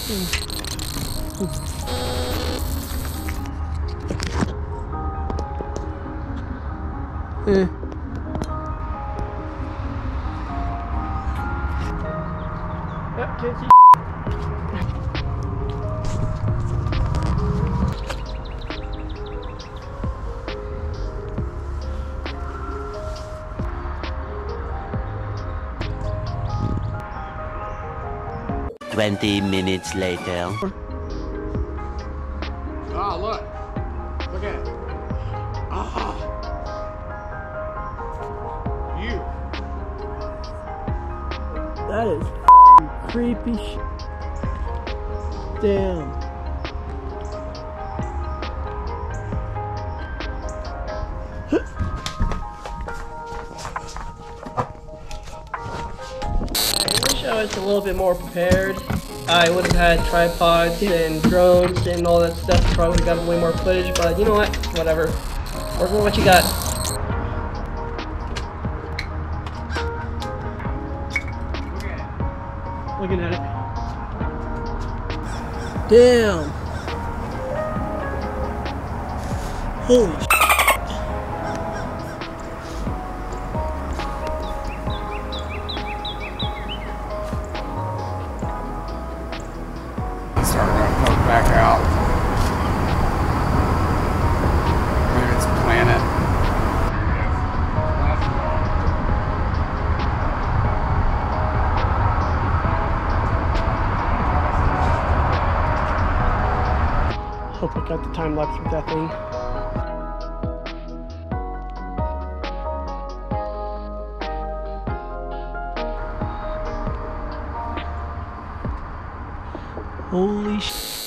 Yep, can't see. 20 minutes later. Ah, look. Look at it. Ah. You. That is creepy shit. Damn. I wish I was a little bit more prepared. I would have had tripods and drones and all that stuff. Probably would have gotten way more footage, but you know what? Whatever. Work with what you got. Looking at it. Damn. Holy shit. Start running poke back out. Maybe it's a planet. Hope I got the time lapse with that thing. Holy shit.